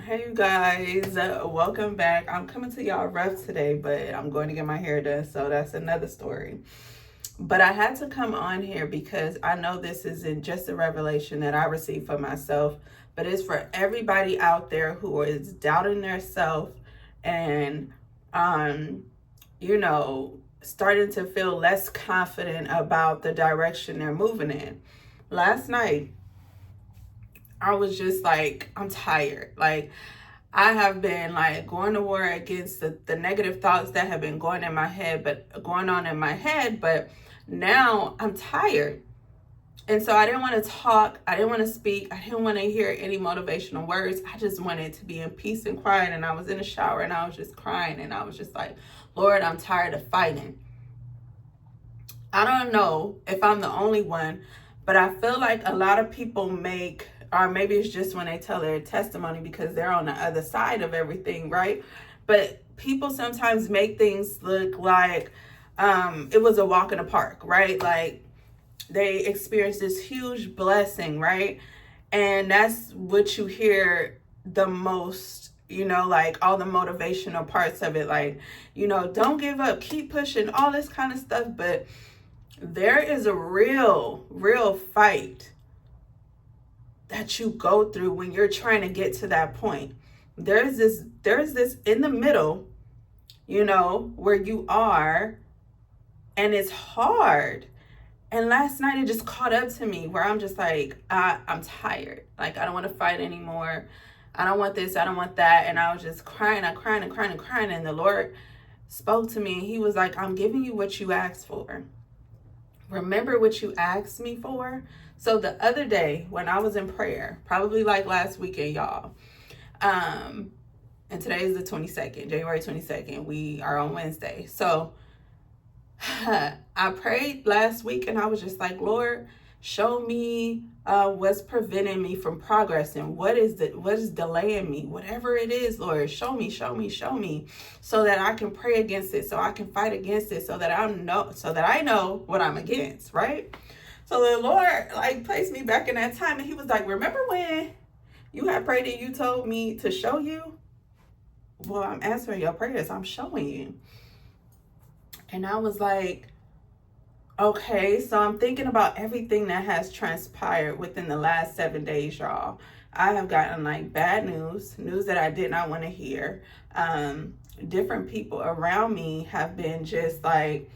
Hey you guys, welcome back. I'm coming to y'all rough today, but I'm going to get my hair done, so that's another story. But I had to come on here because I know this isn't just a revelation that I received for myself, but it's for everybody out there who is doubting their self and starting to feel less confident about the direction they're moving in. Last night I was just like, I'm tired. Like, I have been like going to war against the negative thoughts that have been going on in my head, but now I'm tired. And so I didn't want to talk. I didn't want to speak. I didn't want to hear any motivational words. I just wanted to be in peace and quiet. And I was in the shower and I was just crying. And I was just like, Lord, I'm tired of fighting. I don't know if I'm the only one, but I feel like a lot of people or maybe it's just when they tell their testimony because they're on the other side of everything, right? But people sometimes make things look like it was a walk in the park, right? Like they experienced this huge blessing, right? And that's what you hear the most, like all the motivational parts of it, like, don't give up, keep pushing, all this kind of stuff. But there is a real fight that you go through when you're trying to get to that point. There's this in the middle, where you are, and it's hard. And last night it just caught up to me where I'm just like, I'm tired. Like, I don't want to fight anymore. I don't want this, I don't want that. And I was just crying. And the Lord spoke to me and he was like, I'm giving you what you asked for. Remember what you asked me for? So the other day when I was in prayer, probably like last weekend, y'all, and today is the 22nd, January 22nd. We are on Wednesday. So I prayed last week and I was just like, Lord, show me what's preventing me from progressing. What is delaying me? Whatever it is, Lord, show me, so that I can pray against it, so I can fight against it, so that I know what I'm against, right? So the Lord like placed me back in that time and he was like, remember when you had prayed and you told me to show you? Well, I'm answering your prayers. I'm showing you. And I was like, okay, so I'm thinking about everything that has transpired within the last 7 days, y'all. I have gotten like bad news that I did not want to hear. Different people around me have been just like,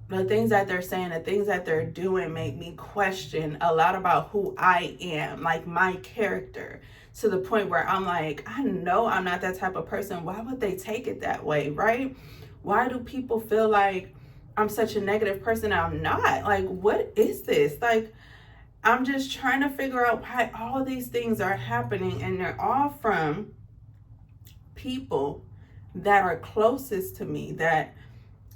the things that they're saying, the things that they're doing make me question a lot about who I am, like my character, to the point where I'm like, I know I'm not that type of person. Why would they take it that way, right? Why do people feel like I'm such a negative person? I'm not. Like, what is this? Like, I'm just trying to figure out why all these things are happening, and they're all from people that are closest to me, that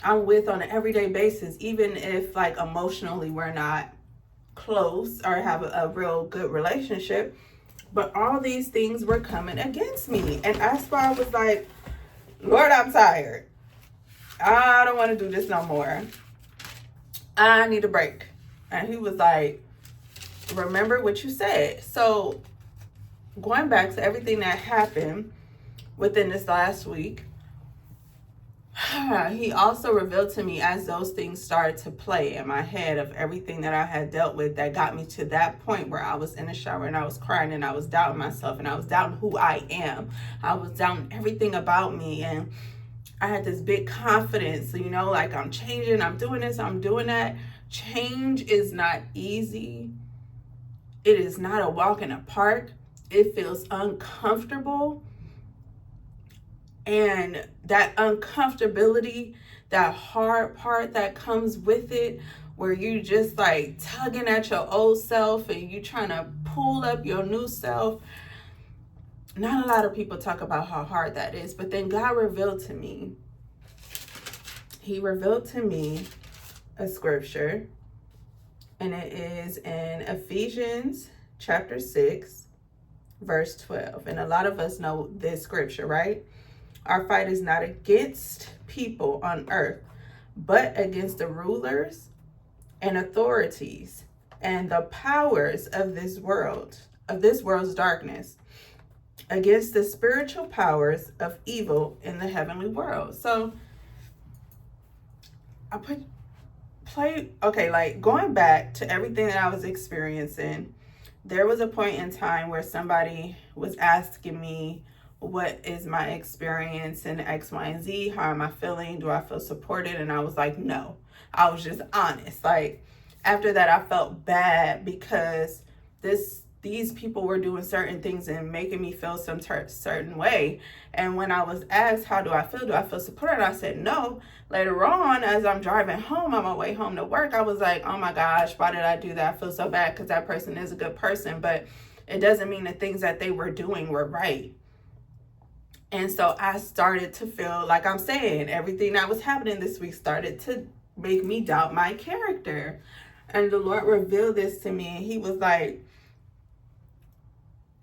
I'm with on an everyday basis, even if like emotionally we're not close or have a real good relationship. But all these things were coming against me. And that's why I was like, Lord, I'm tired. I don't want to do this no more. I need a break. And he was like, remember what you said. So going back to everything that happened within this last week, he also revealed to me as those things started to play in my head of everything that I had dealt with that got me to that point where I was in the shower and I was crying and I was doubting myself and I was doubting who I am. I was doubting everything about me, and I had this big confidence, like I'm changing, I'm doing this, I'm doing that. Change is not easy. It is not a walk in the park. It feels uncomfortable. And that uncomfortability, that hard part that comes with it, where you just like tugging at your old self and you trying to pull up your new self. Not a lot of people talk about how hard that is, but then God revealed to me. He revealed to me a scripture, and it is in Ephesians chapter 6, verse 12. And a lot of us know this scripture, right? Our fight is not against people on earth, but against the rulers and authorities and the powers of this world's darkness. against the spiritual powers of evil in the heavenly world. So I like going back to everything that I was experiencing, there was a point in time where somebody was asking me, what is my experience in X, Y, and Z? How am I feeling? Do I feel supported? And I was like, no. I was just honest. Like, after that, I felt bad because these people were doing certain things and making me feel some certain way. And when I was asked, how do I feel? Do I feel supported? I said no. Later on, as I'm driving home on my way home to work, I was like, oh my gosh, why did I do that? I feel so bad because that person is a good person, but it doesn't mean the things that they were doing were right. And so I started to feel, like I'm saying, everything that was happening this week started to make me doubt my character. And the Lord revealed this to me, and he was like,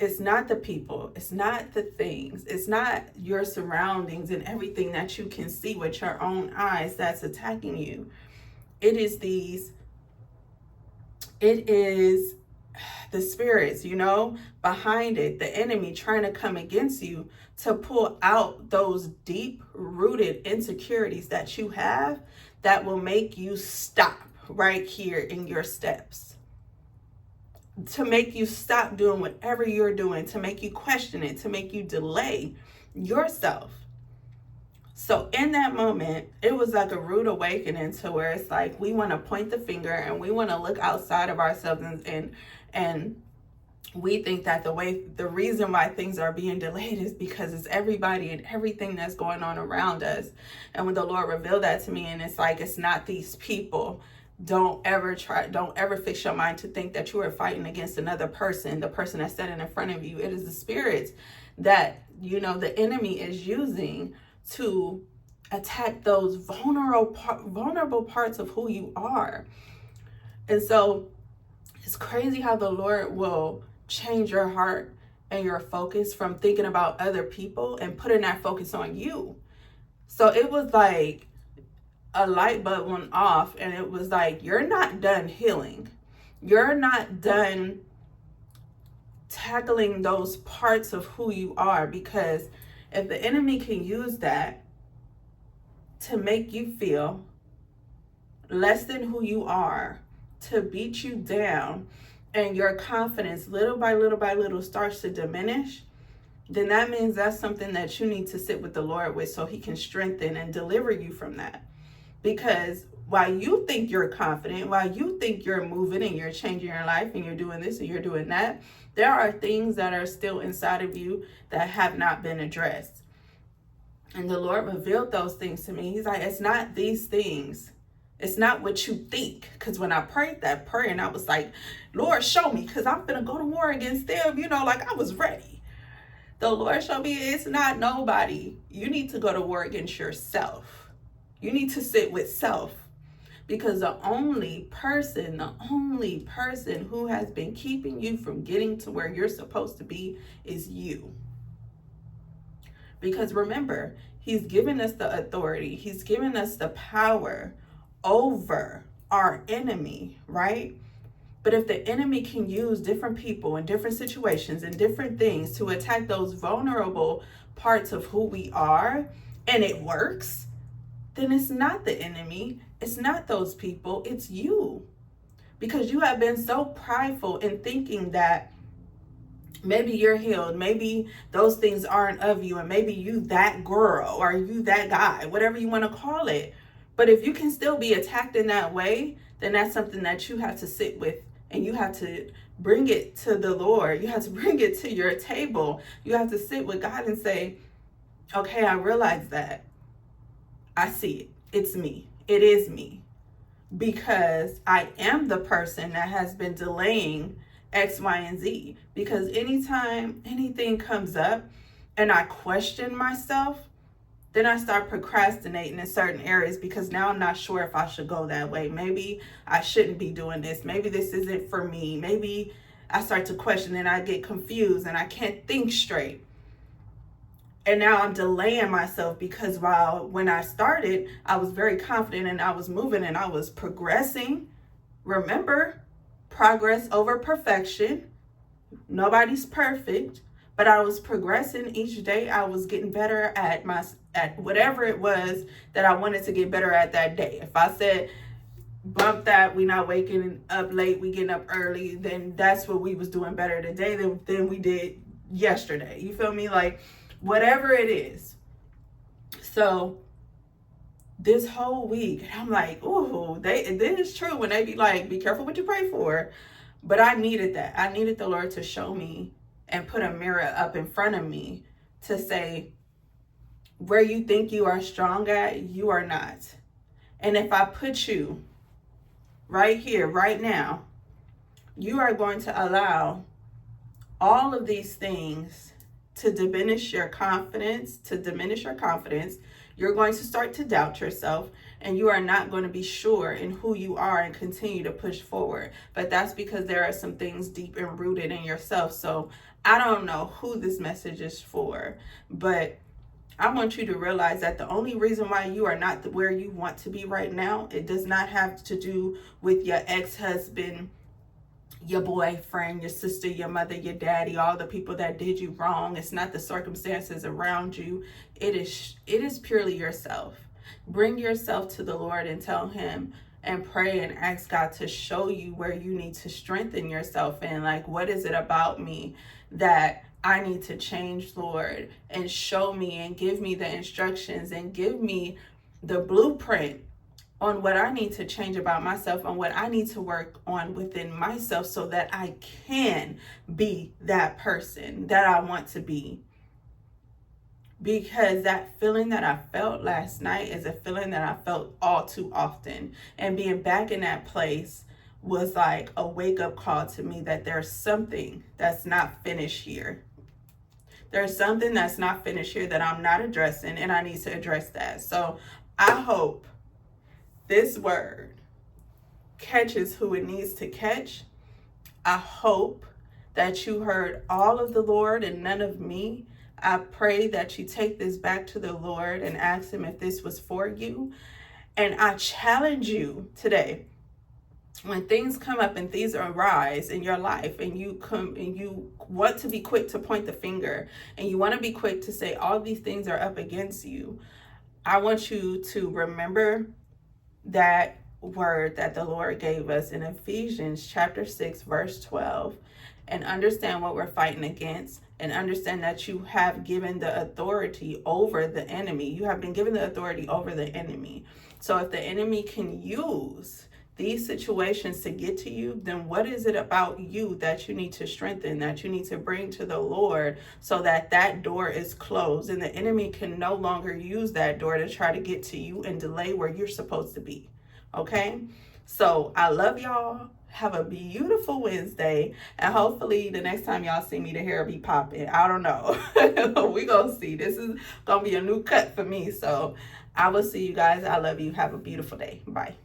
it's not the people, it's not the things, it's not your surroundings and everything that you can see with your own eyes that's attacking you. It is the spirits, behind it, the enemy trying to come against you to pull out those deep rooted insecurities that you have that will make you stop right here in your steps, to make you stop doing whatever you're doing, to make you question it, to make you delay yourself. So in that moment, it was like a rude awakening to where it's like we want to point the finger and we want to look outside of ourselves and we think that the reason why things are being delayed is because it's everybody and everything that's going on around us. And when the Lord revealed that to me, and it's like, it's not these people. Don't ever fix your mind to think that you are fighting against another person, the person that's standing in front of you. It is the spirits that, the enemy is using to attack those vulnerable parts of who you are. And so it's crazy how the Lord will change your heart and your focus from thinking about other people and putting that focus on you. So it was like a light bulb went off, and it was like, you're not done healing. You're not done tackling those parts of who you are, because if the enemy can use that to make you feel less than who you are, to beat you down, and your confidence little by little starts to diminish, then that means that's something that you need to sit with the Lord with, so he can strengthen and deliver you from that. Because while you think you're confident, while you think you're moving and you're changing your life and you're doing this and you're doing that, there are things that are still inside of you that have not been addressed. And the Lord revealed those things to me. He's like, it's not these things. It's not what you think. Because when I prayed that prayer, and I was like, Lord, show me, because I'm going to go to war against them. Like I was ready. The Lord showed me it's not nobody. You need to go to war against yourself. You need to sit with self. Because the only person who has been keeping you from getting to where you're supposed to be is you. Because remember, he's given us the authority. He's given us the power over our enemy, right? But if the enemy can use different people and different situations and different things to attack those vulnerable parts of who we are, and it works, then it's not the enemy. It's not those people. It's you. Because you have been so prideful in thinking that maybe you're healed, maybe those things aren't of you, and maybe you that girl or you that guy, whatever you want to call it. But if you can still be attacked in that way, then that's something that you have to sit with, and you have to bring it to the Lord. You have to bring it to your table. You have to sit with God and say, okay, I realize that. I see it. It's me. It is me. Because I am the person that has been delaying X, Y, and Z. Because anytime anything comes up and I question myself, then I start procrastinating in certain areas, because now I'm not sure if I should go that way. Maybe I shouldn't be doing this. Maybe this isn't for me. Maybe I start to question and I get confused and I can't think straight. And now I'm delaying myself, because when I started, I was very confident and I was moving and I was progressing. Remember, progress over perfection. Nobody's perfect, but I was progressing each day. I was getting better at whatever it was that I wanted to get better at that day. If I said, bump that, we not waking up late, we getting up early, then that's what we was doing better today than we did yesterday. You feel me? Like, whatever it is. So this whole week, I'm like, ooh, this is true when they be like, be careful what you pray for. But I needed that. I needed the Lord to show me and put a mirror up in front of me to say, where you think you are strong at, you are not. And if I put you right here, right now, you are going to allow all of these things to diminish your confidence, You're going to start to doubt yourself, and you are not going to be sure in who you are and continue to push forward. But that's because there are some things deep and rooted in yourself. So I don't know who this message is for, but I want you to realize that the only reason why you are not where you want to be right now, it does not have to do with your ex-husband, your boyfriend, your sister, your mother, your daddy, all the people that did you wrong. It's not the circumstances around you. It is purely yourself. Bring yourself to the Lord and tell him and pray and ask God to show you where you need to strengthen yourself in. Like, what is it about me that I need to change, Lord? And show me and give me the instructions and give me the blueprint on what I need to change about myself, on what I need to work on within myself so that I can be that person that I want to be. Because that feeling that I felt last night is a feeling that I felt all too often. And being back in that place was like a wake-up call to me that there's something that's not finished here. There's something that's not finished here that I'm not addressing, and I need to address that. So I hope this word catches who it needs to catch. I hope that you heard all of the Lord and none of me. I pray that you take this back to the Lord and ask him if this was for you. And I challenge you today, when things come up and things arise in your life, and you want to be quick to point the finger, and you want to be quick to say all these things are up against you, I want you to remember that word that the Lord gave us in Ephesians chapter 6, verse 12, and understand what we're fighting against, and understand that you have given the authority over the enemy. You have been given the authority over the enemy. So if the enemy can use these situations to get to you, then what is it about you that you need to strengthen, that you need to bring to the Lord so that that door is closed and the enemy can no longer use that door to try to get to you and delay where you're supposed to be? Okay? So I love y'all. Have a beautiful Wednesday, and hopefully the next time y'all see me, the hair be popping. I don't know. We gonna see. This is gonna be a new cut for me. So I will see you guys. I love you. Have a beautiful day. Bye.